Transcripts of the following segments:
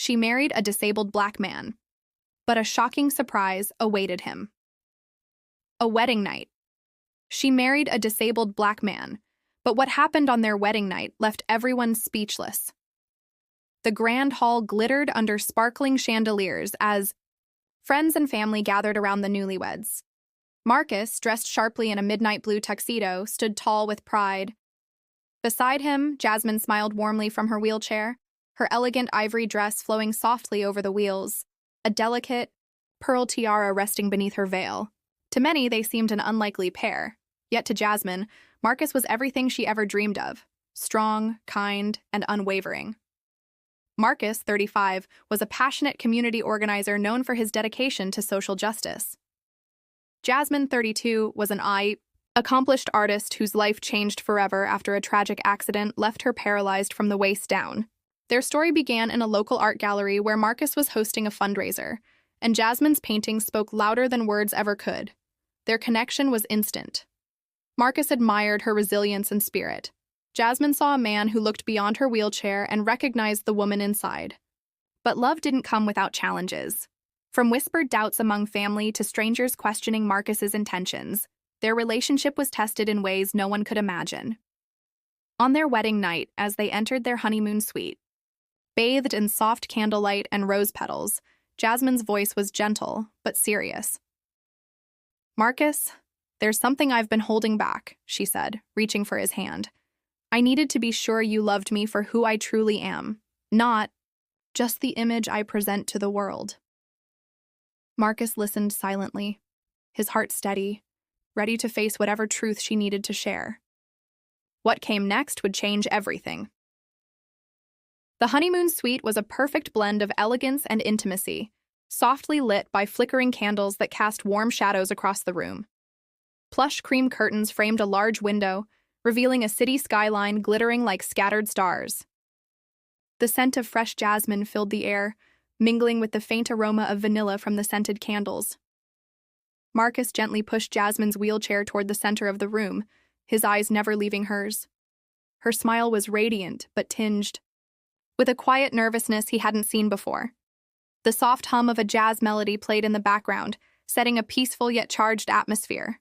She married a disabled black man. But a shocking surprise awaited him. A wedding night. She married a disabled black man, but what happened on their wedding night left everyone speechless. The grand hall glittered under sparkling chandeliers as friends and family gathered around the newlyweds. Marcus, dressed sharply in a midnight blue tuxedo, stood tall with pride. Beside him, Jasmine smiled warmly from her wheelchair, her elegant ivory dress flowing softly over the wheels, a delicate pearl tiara resting beneath her veil. To many, they seemed an unlikely pair, yet to Jasmine, Marcus was everything she ever dreamed of: strong, kind, and unwavering. Marcus, 35, was a passionate community organizer known for his dedication to social justice. Jasmine, 32, was an accomplished artist whose life changed forever after a tragic accident left her paralyzed from the waist down. Their story began in a local art gallery where Marcus was hosting a fundraiser, and Jasmine's paintings spoke louder than words ever could. Their connection was instant. Marcus admired her resilience and spirit. Jasmine saw a man who looked beyond her wheelchair and recognized the woman inside. But love didn't come without challenges. From whispered doubts among family to strangers questioning Marcus's intentions, their relationship was tested in ways no one could imagine. On their wedding night, as they entered their honeymoon suite, bathed in soft candlelight and rose petals, Jasmine's voice was gentle but serious. "Marcus, there's something I've been holding back," she said, reaching for his hand. "I needed to be sure you loved me for who I truly am, not just the image I present to the world." Marcus listened silently, his heart steady, ready to face whatever truth she needed to share. What came next would change everything. The honeymoon suite was a perfect blend of elegance and intimacy, softly lit by flickering candles that cast warm shadows across the room. Plush cream curtains framed a large window, revealing a city skyline glittering like scattered stars. The scent of fresh jasmine filled the air, mingling with the faint aroma of vanilla from the scented candles. Marcus gently pushed Jasmine's wheelchair toward the center of the room, his eyes never leaving hers. Her smile was radiant but tinged with a quiet nervousness he hadn't seen before. The soft hum of a jazz melody played in the background, setting a peaceful yet charged atmosphere.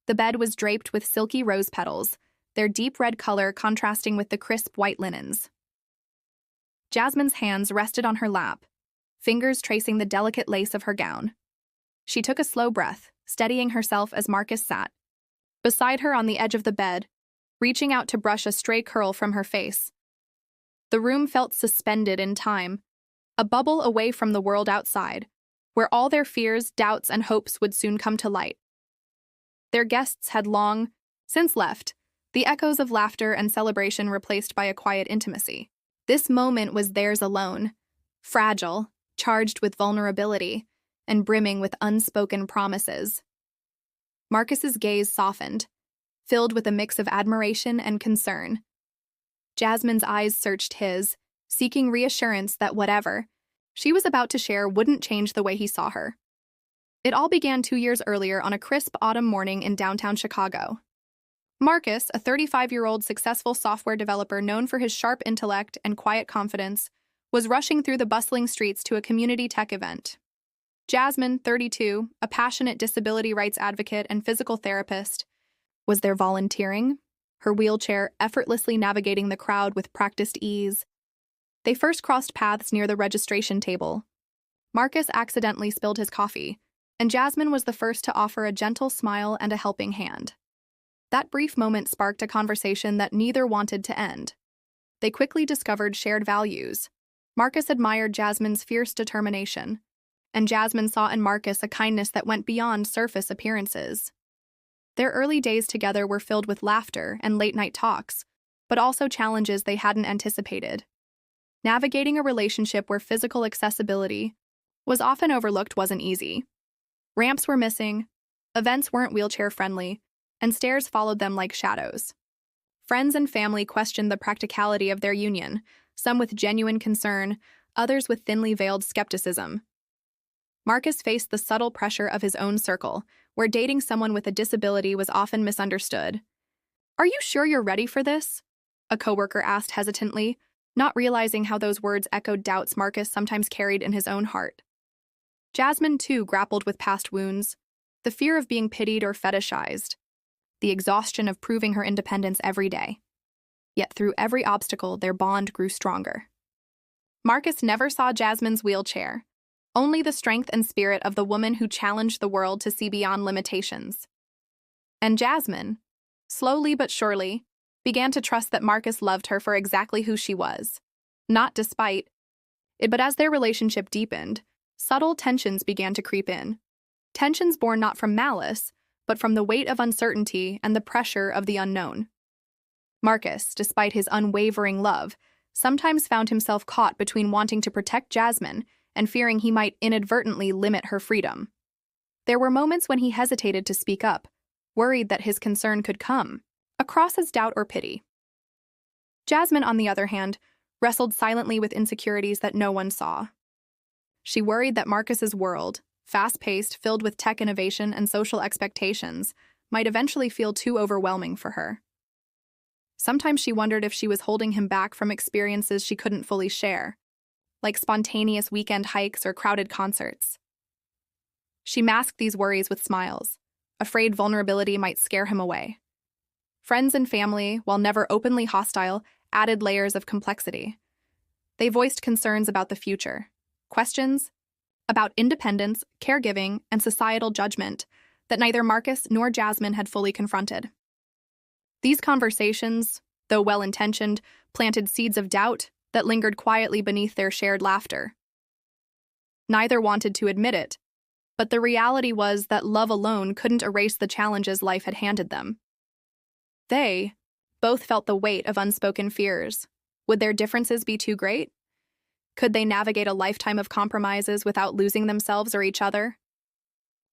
The bed was draped with silky rose petals, their deep red color contrasting with the crisp white linens. Jasmine's hands rested on her lap, fingers tracing the delicate lace of her gown. She took a slow breath, steadying herself as Marcus sat beside her on the edge of the bed, reaching out to brush a stray curl from her face. The room felt suspended in time, a bubble away from the world outside, where all their fears, doubts, and hopes would soon come to light. Their guests had long since left, the echoes of laughter and celebration replaced by a quiet intimacy. This moment was theirs alone, fragile, charged with vulnerability, and brimming with unspoken promises. Marcus's gaze softened, filled with a mix of admiration and concern. Jasmine's eyes searched his, seeking reassurance that whatever she was about to share wouldn't change the way he saw her. It all began 2 years earlier on a crisp autumn morning in downtown Chicago. Marcus, a 35-year-old successful software developer known for his sharp intellect and quiet confidence, was rushing through the bustling streets to a community tech event. Jasmine, 32, a passionate disability rights advocate and physical therapist, was there volunteering, her wheelchair effortlessly navigating the crowd with practiced ease. They first crossed paths near the registration table. Marcus accidentally spilled his coffee, and Jasmine was the first to offer a gentle smile and a helping hand. That brief moment sparked a conversation that neither wanted to end. They quickly discovered shared values. Marcus admired Jasmine's fierce determination, and Jasmine saw in Marcus a kindness that went beyond surface appearances. Their early days together were filled with laughter and late-night talks, but also challenges they hadn't anticipated. Navigating a relationship where physical accessibility was often overlooked wasn't easy. Ramps were missing, events weren't wheelchair-friendly, and stairs followed them like shadows. Friends and family questioned the practicality of their union, some with genuine concern, others with thinly veiled skepticism. Marcus faced the subtle pressure of his own circle, where dating someone with a disability was often misunderstood. "Are you sure you're ready for this?" a coworker asked hesitantly, not realizing how those words echoed doubts Marcus sometimes carried in his own heart. Jasmine, too, grappled with past wounds, the fear of being pitied or fetishized, the exhaustion of proving her independence every day. Yet through every obstacle, their bond grew stronger. Marcus never saw Jasmine's wheelchair, only the strength and spirit of the woman who challenged the world to see beyond limitations. And Jasmine, slowly but surely, began to trust that Marcus loved her for exactly who she was, not despite it. But as their relationship deepened, subtle tensions began to creep in. Tensions born not from malice, but from the weight of uncertainty and the pressure of the unknown. Marcus, despite his unwavering love, sometimes found himself caught between wanting to protect Jasmine and fearing he might inadvertently limit her freedom. There were moments when he hesitated to speak up, worried that his concern could come across as doubt or pity. Jasmine, on the other hand, wrestled silently with insecurities that no one saw. She worried that Marcus's world, fast-paced, filled with tech innovation and social expectations, might eventually feel too overwhelming for her. Sometimes she wondered if she was holding him back from experiences she couldn't fully share, like spontaneous weekend hikes or crowded concerts. She masked these worries with smiles, afraid vulnerability might scare him away. Friends and family, while never openly hostile, added layers of complexity. They voiced concerns about the future, questions about independence, caregiving, and societal judgment that neither Marcus nor Jasmine had fully confronted. These conversations, though well-intentioned, planted seeds of doubt that lingered quietly beneath their shared laughter. Neither wanted to admit it, but the reality was that love alone couldn't erase the challenges life had handed them. They both felt the weight of unspoken fears. Would their differences be too great? Could they navigate a lifetime of compromises without losing themselves or each other?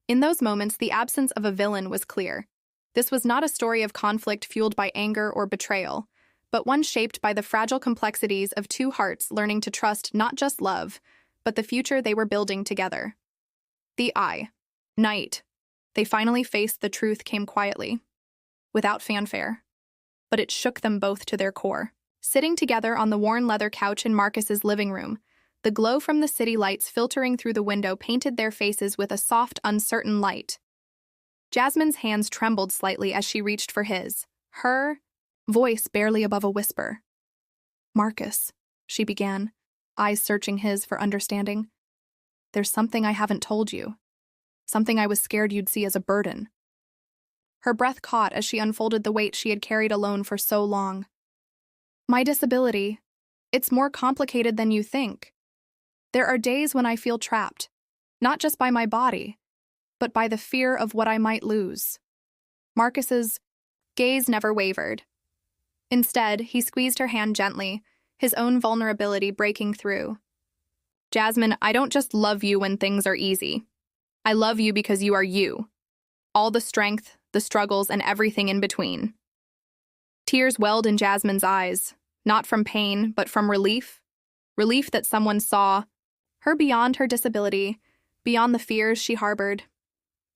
In those moments, the absence of a villain was clear. This was not a story of conflict fueled by anger or betrayal, but one shaped by the fragile complexities of two hearts learning to trust not just love, but the future they were building together. The night they finally faced the truth came quietly, without fanfare, but it shook them both to their core. Sitting together on the worn leather couch in Marcus's living room, the glow from the city lights filtering through the window painted their faces with a soft, uncertain light. Jasmine's hands trembled slightly as she reached for his, her voice barely above a whisper. "Marcus," she began, eyes searching his for understanding. "There's something I haven't told you. Something I was scared you'd see as a burden." Her breath caught as she unfolded the weight she had carried alone for so long. "My disability, it's more complicated than you think. There are days when I feel trapped, not just by my body, but by the fear of what I might lose." Marcus's gaze never wavered. Instead, he squeezed her hand gently, his own vulnerability breaking through. "Jasmine, I don't just love you when things are easy. I love you because you are you. All the strength, the struggles, and everything in between." Tears welled in Jasmine's eyes, not from pain, but from relief. Relief that someone saw her beyond her disability, beyond the fears she harbored.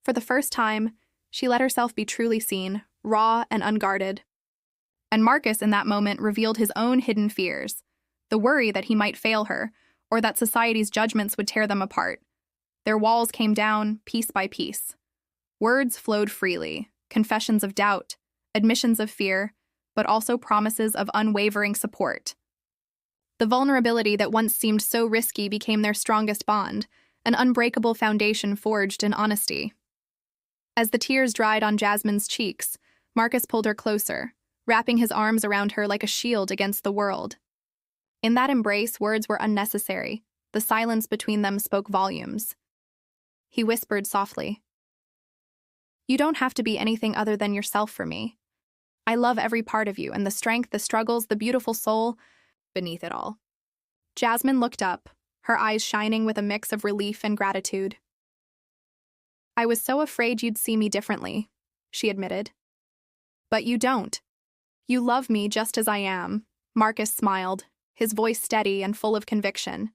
For the first time, she let herself be truly seen, raw and unguarded. And Marcus, in that moment, revealed his own hidden fears, the worry that he might fail her, or that society's judgments would tear them apart. Their walls came down, piece by piece. Words flowed freely, confessions of doubt, admissions of fear, but also promises of unwavering support. The vulnerability that once seemed so risky became their strongest bond, an unbreakable foundation forged in honesty. As the tears dried on Jasmine's cheeks, Marcus pulled her closer, wrapping his arms around her like a shield against the world. In that embrace, words were unnecessary. The silence between them spoke volumes. He whispered softly, "You don't have to be anything other than yourself for me. I love every part of you, and the strength, the struggles, the beautiful soul beneath it all." Jasmine looked up, her eyes shining with a mix of relief and gratitude. "I was so afraid you'd see me differently," she admitted. "But you don't. You love me just as I am." Marcus smiled, his voice steady and full of conviction.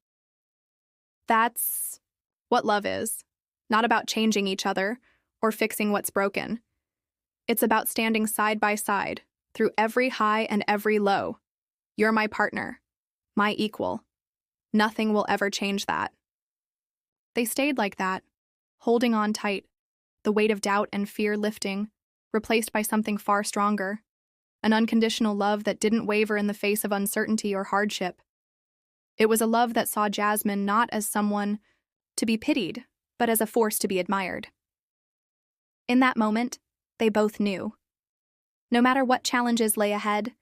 "That's what love is. Not about changing each other or fixing what's broken. It's about standing side by side through every high and every low. You're my partner, my equal. Nothing will ever change that. They stayed like that, holding on tight, the weight of doubt and fear lifting, replaced by something far stronger, an unconditional love that didn't waver in the face of uncertainty or hardship. It was a love that saw Jasmine not as someone to be pitied, but as a force to be admired. In that moment, they both knew. No matter what challenges lay ahead,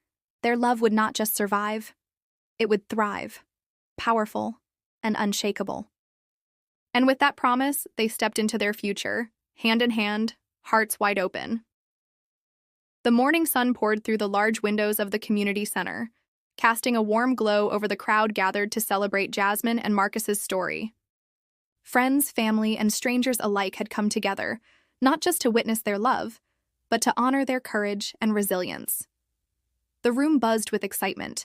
their love would not just survive, it would thrive, powerful and unshakable. And with that promise, they stepped into their future, hand in hand, hearts wide open. The morning sun poured through the large windows of the community center, casting a warm glow over the crowd gathered to celebrate Jasmine and Marcus's story. Friends, family, and strangers alike had come together, not just to witness their love, but to honor their courage and resilience. The room buzzed with excitement,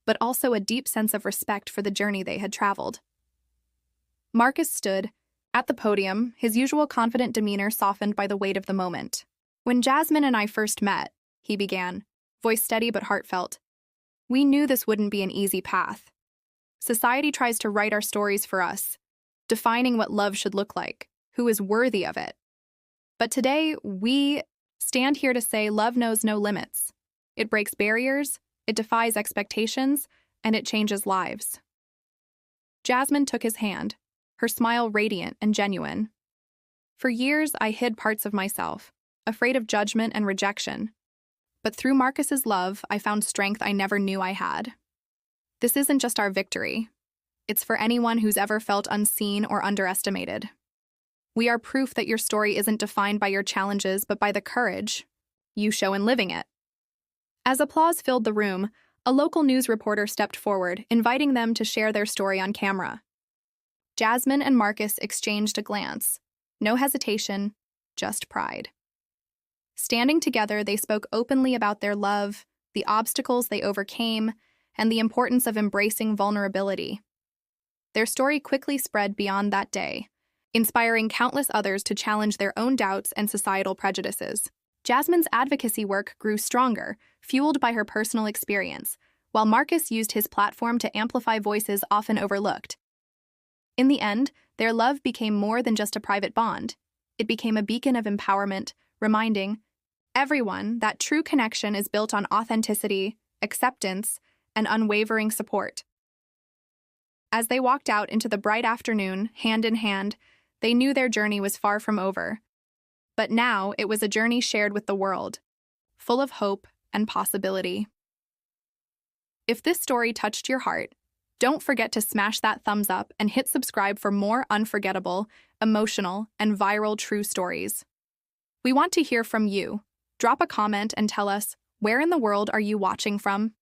but also a deep sense of respect for the journey they had traveled. Marcus stood at the podium, his usual confident demeanor softened by the weight of the moment. "When Jasmine and I first met," he began, voice steady but heartfelt, "we knew this wouldn't be an easy path. Society tries to write our stories for us, defining what love should look like, who is worthy of it. But today, we stand here to say love knows no limits. It breaks barriers, it defies expectations, and it changes lives." Jasmine took his hand, her smile radiant and genuine. "For years, I hid parts of myself, afraid of judgment and rejection. But through Marcus's love, I found strength I never knew I had. This isn't just our victory. It's for anyone who's ever felt unseen or underestimated. We are proof that your story isn't defined by your challenges, but by the courage you show in living it." As applause filled the room, a local news reporter stepped forward, inviting them to share their story on camera. Jasmine and Marcus exchanged a glance. No hesitation, just pride. Standing together, they spoke openly about their love, the obstacles they overcame, and the importance of embracing vulnerability. Their story quickly spread beyond that day, inspiring countless others to challenge their own doubts and societal prejudices. Jasmine's advocacy work grew stronger, fueled by her personal experience, while Marcus used his platform to amplify voices often overlooked. In the end, their love became more than just a private bond. It became a beacon of empowerment, reminding everyone that true connection is built on authenticity, acceptance, and unwavering support. As they walked out into the bright afternoon, hand in hand, they knew their journey was far from over. But now it was a journey shared with the world, full of hope and possibility. If this story touched your heart, don't forget to smash that thumbs up and hit subscribe for more unforgettable, emotional, and viral true stories. We want to hear from you. Drop a comment and tell us, where in the world are you watching from?